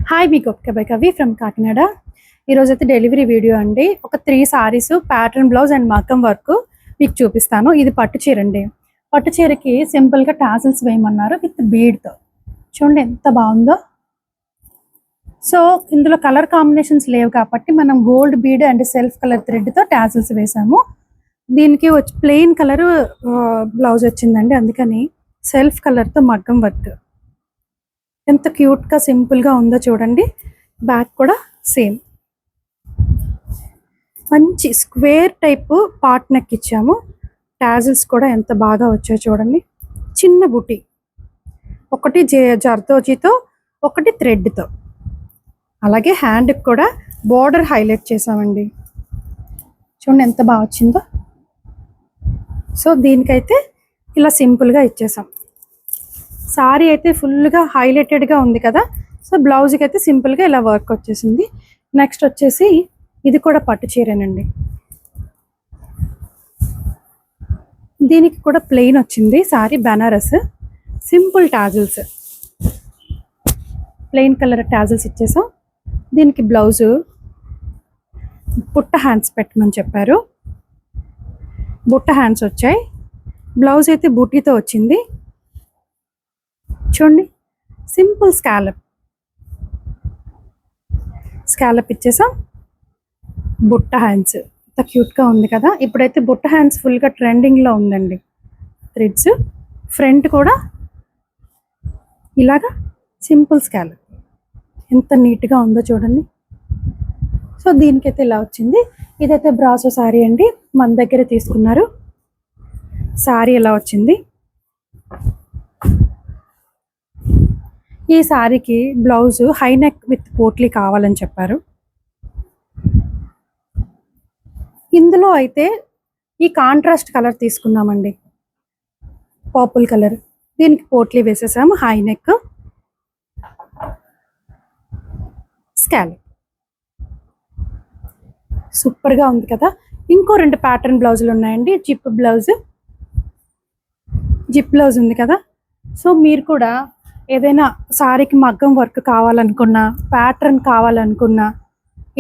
Hi మీకు by కవి from Kakinada. ఈరోజు అయితే డెలివరీ వీడియో అండి. ఒక 3 సారీస్ ప్యాటర్న్ బ్లౌజ్ అండ్ మగ్గం వర్క్ మీకు చూపిస్తాను. ఇది పట్టు చీర అండి. పట్టు చీరకి సింపుల్గా టాసిల్స్ వేయమన్నారు విత్ బీడ్తో. చూడండి ఎంత బాగుందో. సో ఇందులో కలర్ కాంబినేషన్స్ లేవు కాబట్టి మనం gold bead and self colour థ్రెడ్తో టాసిల్స్ వేసాము. దీనికి వచ్చి ప్లెయిన్ కలర్ బ్లౌజ్ వచ్చిందండి, అందుకని సెల్ఫ్ కలర్తో మగ్గం వర్క్. ఎంత క్యూట్గా సింపుల్గా ఉందో చూడండి. బ్యాక్ కూడా సేమ్ మంచి స్క్వేర్ టైప్ పార్ట్ నెక్ ఇచ్చాము. టాజిల్స్ కూడా ఎంత బాగా వచ్చాయో చూడండి. చిన్న బుటీ, ఒకటి జర్దోజీతో, ఒకటి థ్రెడ్తో. అలాగే హ్యాండ్కి కూడా బోర్డర్ హైలైట్ చేసామండి. చూడండి ఎంత బాగా వచ్చిందో. సో దీనికైతే ఇలా సింపుల్గా ఇచ్చేసాం. సారీ అయితే ఫుల్గా హైలైటెడ్గా ఉంది కదా. సో బ్లౌజ్కి అయితే సింపుల్గా ఇలా వర్క్ వచ్చేసింది. నెక్స్ట్ వచ్చేసి ఇది కూడా పట్టు చీరేనండి. దీనికి కూడా ప్లెయిన్ వచ్చింది sorry, Banaras. Simple tassels, plain colour tassels ఇచ్చేసాం. దీనికి బ్లౌజు బుట్ట హ్యాండ్స్ పెట్టమని చెప్పారు. బుట్ట హ్యాండ్స్ వచ్చాయి. బ్లౌజ్ అయితే బుట్టీతో వచ్చింది. చూడండి సింపుల్ స్కాలప్ ఇచ్చేసాం. బుట్ట హ్యాండ్స్ ఎంత క్యూట్గా ఉంది కదా. ఇప్పుడైతే బుట్ట హ్యాండ్స్ ఫుల్గా ట్రెండింగ్లో ఉందండి. థ్రెడ్స్ ఫ్రంట్ కూడా ఇలాగా సింపుల్ స్కాలప్ ఎంత నీట్గా ఉందో చూడండి. సో దీనికైతే ఇలా వచ్చింది. ఇదైతే బ్రాసో శారీ అండి, మన దగ్గర తీసుకున్నారు. శారీ ఇలా వచ్చింది. ఈ శారీకి blouse high neck with potli కావాలని చెప్పారు. ఇందులో అయితే ఈ కాంట్రాస్ట్ కలర్ తీసుకున్నామండి, పర్పుల్ కలర్. దీనికి పోట్లీ వేసేసాము. హై నెక్, స్కాలప్ సూపర్గా ఉంది కదా. ఇంకో 2 ప్యాటర్న్ బ్లౌజులు ఉన్నాయండి. జిప్ బ్లౌజ్ ఉంది కదా. సో మీరు కూడా ఏదైనా సారీకి మగ్గం వర్క్ కావాలనుకున్నా, ప్యాటర్న్ కావాలనుకున్నా,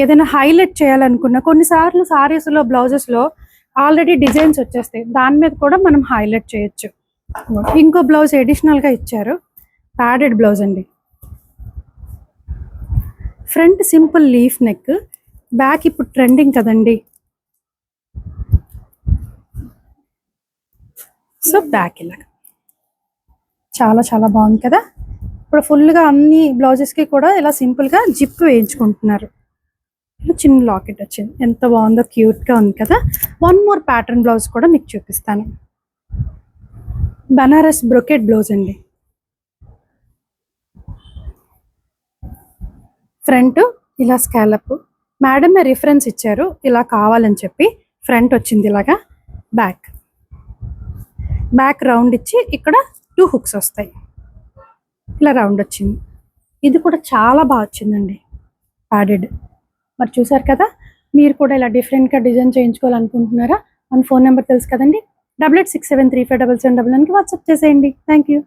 ఏదైనా హైలైట్ చేయాలనుకున్నా, కొన్నిసార్లు సారీస్లో బ్లౌజెస్లో ఆల్రెడీ డిజైన్స్ వచ్చేస్తాయి, దాని మీద కూడా మనం హైలైట్ చేయొచ్చు. ఇంకో బ్లౌజ్ ఎడిషనల్గా ఇచ్చారు, ప్యాడెడ్ బ్లౌజ్ అండి. Front simple leaf neck, back ఇప్పుడు ట్రెండింగ్ కదండి. సో బ్యాక్ ఇలాగా చాలా చాలా బాగుంది కదా. ఇప్పుడు ఫుల్గా అన్ని బ్లౌజెస్కి కూడా ఇలా సింపుల్గా జిప్ వేయించుకుంటున్నారు. చిన్న లాకెట్ వచ్చింది, ఎంత బాగుందో, క్యూట్గా ఉంది కదా. 1 మోర్ ప్యాటర్న్ బ్లౌజ్ కూడా మీకు చూపిస్తాను. బనారస్ బ్రొకెట్ బ్లౌజ్ అండి. ఫ్రంట్ ఇలా స్కాలప్, మేడమే రిఫరెన్స్ ఇచ్చారు ఇలా కావాలని చెప్పి. ఫ్రంట్ వచ్చింది ఇలాగా, బ్యాక్ రౌండ్ ఇచ్చి ఇక్కడ 2 హుక్స్ వస్తాయి. ఇలా రౌండ్ వచ్చింది. ఇది కూడా చాలా బాగా వచ్చిందండి, ప్యాడెడ్. మరి చూసారు కదా. మీరు కూడా ఇలా డిఫరెంట్గా డిజైన్ చేయించుకోవాలనుకుంటున్నారా? మన ఫోన్ నెంబర్ తెలుసు కదండి, 8867357799కి వాట్సాప్ చేసేయండి. Thank you.